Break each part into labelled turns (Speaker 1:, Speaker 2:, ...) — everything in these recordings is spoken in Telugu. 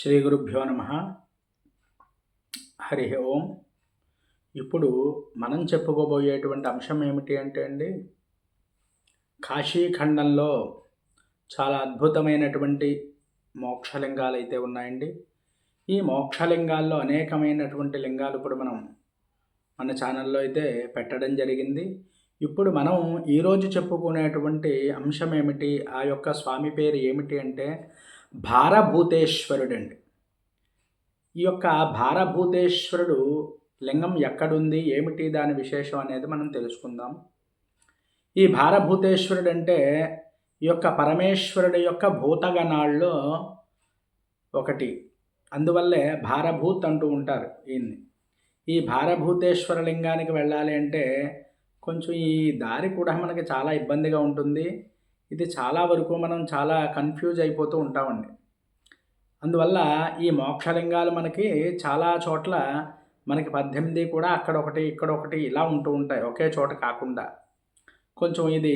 Speaker 1: శ్రీ గురుభ్యో నమ. హరి ఓం. ఇప్పుడు మనం చెప్పుకోబోయేటువంటి అంశం ఏమిటి అంటే అండి, కాశీఖండంలో చాలా అద్భుతమైనటువంటి మోక్షలింగాలు అయితే ఉన్నాయండి. ఈ మోక్షలింగాల్లో అనేకమైనటువంటి లింగాలు ఇప్పుడు మనం మన ఛానల్లో అయితే పెట్టడం జరిగింది. ఇప్పుడు మనం ఈరోజు చెప్పుకునేటువంటి అంశం ఏమిటి, ఆ యొక్క స్వామి పేరు ఏమిటి అంటే భారభూతేశ్వరుడండి. ఈ యొక్క భారభూతేశ్వరుడు లింగం ఎక్కడుంది, ఏమిటి దాని విశేషం అనేది మనం తెలుసుకుందాం. ఈ భారభూతేశ్వరుడు అంటే ఈ యొక్క పరమేశ్వరుడు యొక్క భూతగణాల్లో ఒకటి. అందువల్లే భారభూత్ అంటూ ఉంటారు ఈయన్ని. ఈ భారభూతేశ్వర లింగానికి వెళ్ళాలి అంటే కొంచెం ఈ దారి కూడా మనకి చాలా ఇబ్బందిగా ఉంటుంది. ఇది చాలా వరకు మనం చాలా కన్ఫ్యూజ్ అయిపోతూ ఉంటామండి. అందువల్ల ఈ మోక్షలింగాలు మనకి చాలా చోట్ల మనకి 18 కూడా అక్కడొకటి ఇక్కడొకటి ఇలా ఉంటూ ఉంటాయి, ఒకే చోట కాకుండా. కొంచెం ఇది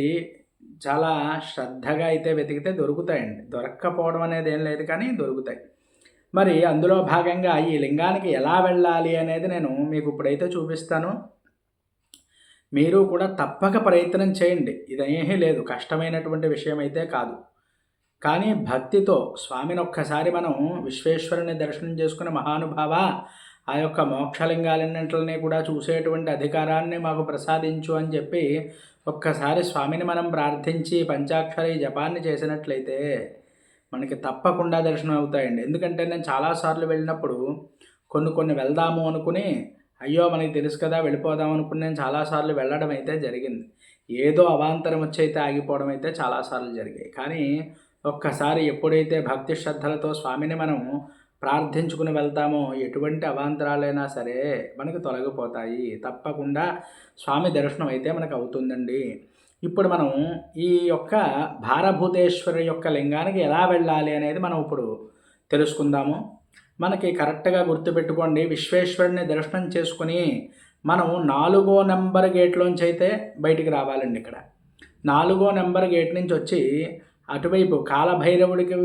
Speaker 1: చాలా శ్రద్ధగా అయితే వెతికితే దొరుకుతాయండి. దొరక్కపోవడం అనేది ఏం లేదు, కానీ దొరుకుతాయి. మరి అందులో భాగంగా ఈ లింగానికి ఎలా వెళ్ళాలి అనేది నేను మీకు ఇప్పుడైతే చూపిస్తాను. మీరు కూడా తప్పక ప్రయత్నం చేయండి. ఇదేమీ లేదు, కష్టమైనటువంటి విషయం అయితే కాదు. కానీ భక్తితో స్వామిని ఒక్కసారి మనం విశ్వేశ్వరుని దర్శనం చేసుకుని, మహానుభావ ఆ యొక్క మోక్షలింగాలన్నింటినీ కూడా చూసేటువంటి అధికారాన్ని మాకు ప్రసాదించు అని చెప్పి ఒక్కసారి స్వామిని మనం ప్రార్థించి పంచాక్షరి జపాన్ని చేసినట్లయితే మనకి తప్పకుండా దర్శనం అవుతాయండి. ఎందుకంటే నేను చాలాసార్లు వెళ్ళినప్పుడు కొన్ని వెళ్దాము అనుకుని, అయ్యో మనకి తెలుసు కదా వెళ్ళిపోదాం అనుకుని నేను చాలాసార్లు వెళ్ళడం అయితే జరిగింది. ఏదో అవాంతరం వచ్చి అయితే ఆగిపోవడం అయితే చాలాసార్లు జరిగాయి. కానీ ఒక్కసారి ఎప్పుడైతే భక్తి శ్రద్ధలతో స్వామిని మనం ప్రార్థించుకుని వెళ్తామో ఎటువంటి అవాంతరాలైనా సరే మనకు తొలగిపోతాయి. తప్పకుండా స్వామి దర్శనం అయితే మనకు అవుతుందండి. ఇప్పుడు మనం ఈ యొక్క భారభూతేశ్వరి యొక్క లింగానికి ఎలా వెళ్ళాలి అనేది మనం ఇప్పుడు తెలుసుకుందాము. మనకి కరెక్ట్గా గుర్తుపెట్టుకోండి, విశ్వేశ్వరుని దర్శనం చేసుకుని మనం 4వ నెంబర్ గేట్లోంచి అయితే బయటికి రావాలండి. ఇక్కడ 4వ నెంబర్ గేట్ నుంచి వచ్చి అటువైపు కాలభైరవుడికి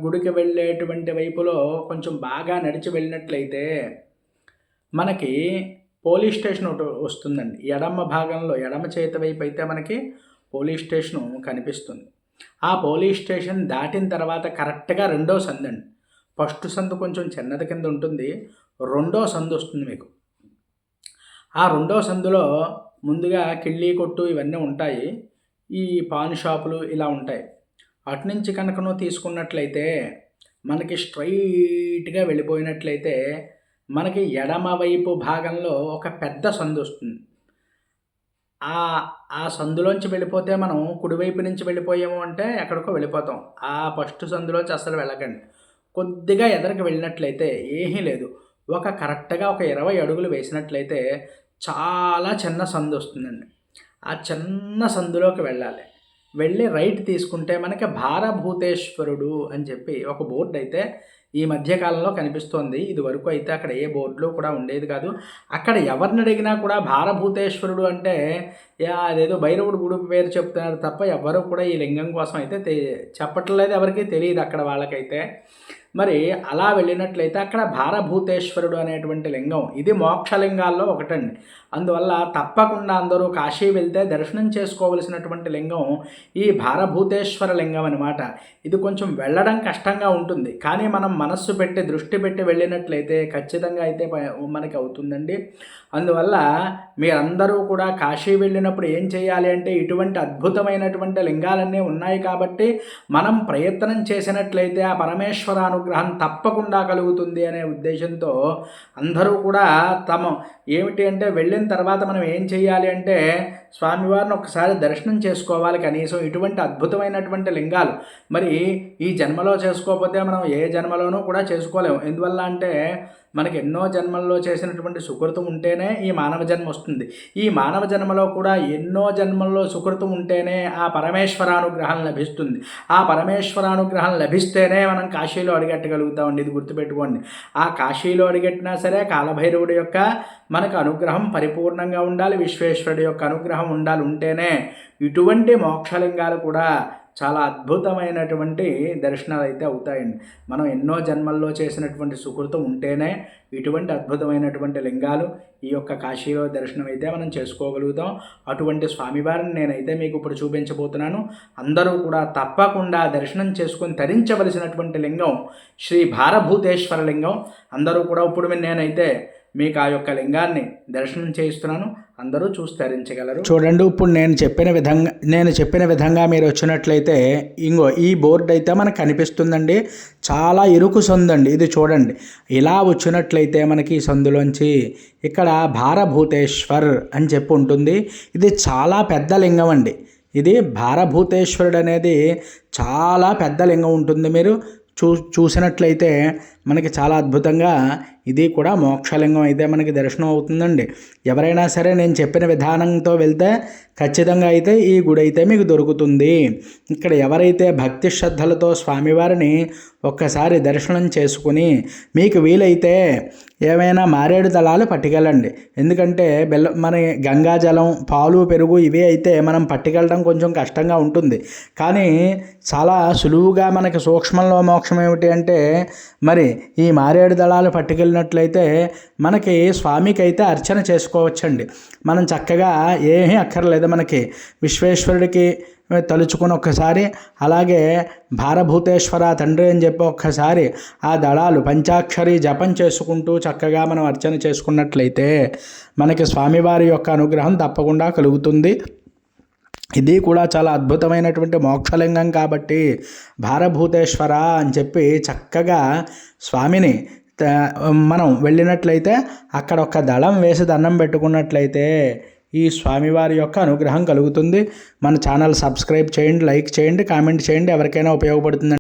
Speaker 1: గుడికి వెళ్ళేటువంటి వైపులో కొంచెం బాగా నడిచి వెళ్ళినట్లయితే మనకి పోలీస్ స్టేషన్ ఒకటి వస్తుందండి. ఎడమ భాగంలో ఎడమ చేతి వైపు అయితే మనకి పోలీస్ స్టేషను కనిపిస్తుంది. ఆ పోలీస్ స్టేషన్ దాటిన తర్వాత కరెక్ట్గా 2వ సందు అండి. ఫస్ట్ సందు కొంచెం చిన్నది కింద ఉంటుంది, 2వ సందు వస్తుంది మీకు. ఆ 2వ సందులో ముందుగా కిళ్ళీ కొట్టు ఇవన్నీ ఉంటాయి, ఈ పాన్ షాపులు ఇలా ఉంటాయి. అటు నుంచి కనుక నువ్వు తీసుకున్నట్లయితే మనకి స్ట్రైట్గా వెళ్ళిపోయినట్లయితే మనకి ఎడమ వైపు భాగంలో ఒక పెద్ద సందు వస్తుంది. ఆ సందులోంచి వెళ్ళిపోతే మనం కుడివైపు నుంచి వెళ్ళిపోయాము అంటే ఎక్కడికో వెళ్ళిపోతాం. ఆ ఫస్ట్ సందులోంచి అసలు వెళ్ళకండి. కొద్దిగా ఎదరికి వెళ్ళినట్లయితే ఏమీ లేదు, కరెక్ట్గా ఒక 20 అడుగులు వేసినట్లయితే చాలా చిన్న సందు వస్తుందండి. ఆ చిన్న సందులోకి వెళ్ళాలి. వెళ్ళి రైట్ తీసుకుంటే మనకి భారభూతేశ్వరుడు అని చెప్పి ఒక బోర్డు అయితే ఈ మధ్యకాలంలో కనిపిస్తోంది. ఇది వరకు అయితే అక్కడ ఏ బోర్డులో కూడా ఉండేది కాదు. అక్కడ ఎవరిని అడిగినా కూడా భారభూతేశ్వరుడు అంటే అదేదో భైరవుడు గుడి పేరు చెప్తున్నారు తప్ప ఎవరు కూడా ఈ లింగం కోసం అయితే చెప్పట్లేదు, ఎవరికి తెలియదు అక్కడ వాళ్ళకైతే. మరి అలా వెళ్ళినట్లయితే అక్కడ భారభూతేశ్వరుడు అనేటువంటి లింగం, ఇది మోక్షలింగాల్లో ఒకటండి. అందువల్ల తప్పకుండా అందరూ కాశీ వెళ్తే దర్శనం చేసుకోవలసినటువంటి లింగం ఈ భారభూతేశ్వర లింగం అనమాట. ఇది కొంచెం వెళ్ళడం కష్టంగా ఉంటుంది, కానీ మనం మనస్సు పెట్టి దృష్టి పెట్టి వెళ్ళినట్లయితే ఖచ్చితంగా అయితే మనకి అవుతుందండి. అందువల్ల మీరందరూ కూడా కాశీ వెళ్ళినప్పుడు ఏం చేయాలి అంటే, ఇటువంటి అద్భుతమైనటువంటి లింగాలన్నీ ఉన్నాయి కాబట్టి మనం ప్రయత్నం చేసినట్లయితే ఆ పరమేశ్వర అనుగ్రహం తప్పకుండా కలుగుతుంది అనే ఉద్దేశంతో అందరూ కూడా ఏమిటి అంటే వెళ్ళిన తర్వాత మనం ఏం చేయాలి అంటే స్వామివారిని ఒకసారి దర్శనం చేసుకోవాలి. కనీసం ఇటువంటి అద్భుతమైనటువంటి లింగాలు మరి ఈ జన్మలో చేసుకోకపోతే మనం ఏ జన్మలోనూ కూడా చేసుకోలేము. ఎందువల్ల అంటే మనకి ఎన్నో జన్మల్లో చేసినటువంటి సుకృతం ఉంటేనే ఈ మానవ జన్మ వస్తుంది. ఈ మానవ జన్మలో కూడా ఎన్నో జన్మల్లో సుకృతం ఉంటేనే ఆ పరమేశ్వరానుగ్రహం లభిస్తుంది. ఆ పరమేశ్వరానుగ్రహం లభిస్తేనే మనం కాశీలో అడిగట్టగలుగుతామండి. ఇది గుర్తుపెట్టుకోండి. ఆ కాశీలో అడిగట్టినా సరే కాలభైరవుడి యొక్క మనకు అనుగ్రహం పరిపూర్ణంగా ఉండాలి, విశ్వేశ్వరుడి యొక్క అనుగ్రహం ఉండాలి. ఉంటేనే ఇటువంటి మోక్షలింగాలు కూడా చాలా అద్భుతమైనటువంటి దర్శనాలు అయితే అవుతాయండి. మనం ఎన్నో జన్మల్లో చేసినటువంటి సుకృతం ఉంటేనే ఇటువంటి అద్భుతమైనటువంటి లింగాలు ఈ యొక్క కాశీలో దర్శనం అయితే మనం చేసుకోగలుగుతాం. అటువంటి స్వామివారిని నేనైతే మీకు ఇప్పుడు చూపించబోతున్నాను. అందరూ కూడా తప్పకుండా దర్శనం చేసుకొని తరించవలసినటువంటి లింగం శ్రీ భారభూతేశ్వర లింగం. అందరూ కూడా ఇప్పుడు నేనైతే మీకు ఆ యొక్క లింగాన్ని దర్శనం చేయిస్తున్నాను. అందరూ చూసి తరించగలరు. చూడండి, ఇప్పుడు నేను చెప్పిన విధంగా మీరు వచ్చినట్లయితే ఇంకో ఈ బోర్డు అయితే మనకు కనిపిస్తుందండి. చాలా ఇరుకు సందండి ఇది. చూడండి, ఇలా వచ్చినట్లయితే మనకి ఈ సందులోంచి ఇక్కడ భారభూతేశ్వర్ అని చెప్పి ఉంటుంది. ఇది చాలా పెద్ద లింగం అండి. ఇది భారభూతేశ్వరుడు అనేది చాలా పెద్ద లింగం ఉంటుంది. మీరు చూసినట్లయితే మనకి చాలా అద్భుతంగా ఇది కూడా మోక్షలింగం అయితే మనకి దర్శనం అవుతుందండి. ఎవరైనా సరే నేను చెప్పిన విధానంతో వెళ్తే ఖచ్చితంగా అయితే ఈ గుడి అయితే మీకు దొరుకుతుంది. ఇక్కడ ఎవరైతే భక్తి శ్రద్ధలతో స్వామివారిని ఒక్కసారి దర్శనం చేసుకుని మీకు వీలైతే ఏమైనా మారేడు దళాలు పట్టుకెళ్ళండి. ఎందుకంటే మన గంగాజలం, పాలు, పెరుగు ఇవి అయితే మనం పట్టుకెళ్ళడం కొంచెం కష్టంగా ఉంటుంది. కానీ చాలా సులువుగా మనకి సూక్ష్మంలో మోక్షం ఏమిటి అంటే మరి ఈ మారేడు దళాలు పట్టుకెళ్ళినట్లయితే మనకి స్వామికి అయితే అర్చన చేసుకోవచ్చండి. మనం చక్కగా ఏమీ అక్కర్లేదు. మనకి విశ్వేశ్వరుడికి తలుచుకుని ఒక్కసారి, అలాగే భారభూతేశ్వర తండ్రి అని చెప్పి ఒక్కసారి ఆ దళాలు పంచాక్షరి జపం చేసుకుంటూ చక్కగా మనం అర్చన చేసుకున్నట్లయితే మనకి స్వామివారి యొక్క అనుగ్రహం తప్పకుండా కలుగుతుంది. ఇది కూడా చాలా అద్భుతమైనటువంటి మోక్షలింగం కాబట్టి భారభూతేశ్వర అని చెప్పి చక్కగా స్వామిని మనం వెళ్ళినట్లయితే అక్కడ ఒక దళం వేసి దండం పెట్టుకున్నట్లయితే ఈ స్వామివారి యొక్క అనుగ్రహం కలుగుతుంది. మన ఛానల్ సబ్స్క్రైబ్ చేయండి, లైక్ చేయండి, కామెంట్ చేయండి. ఎవరికైనా ఉపయోగపడుతుంది.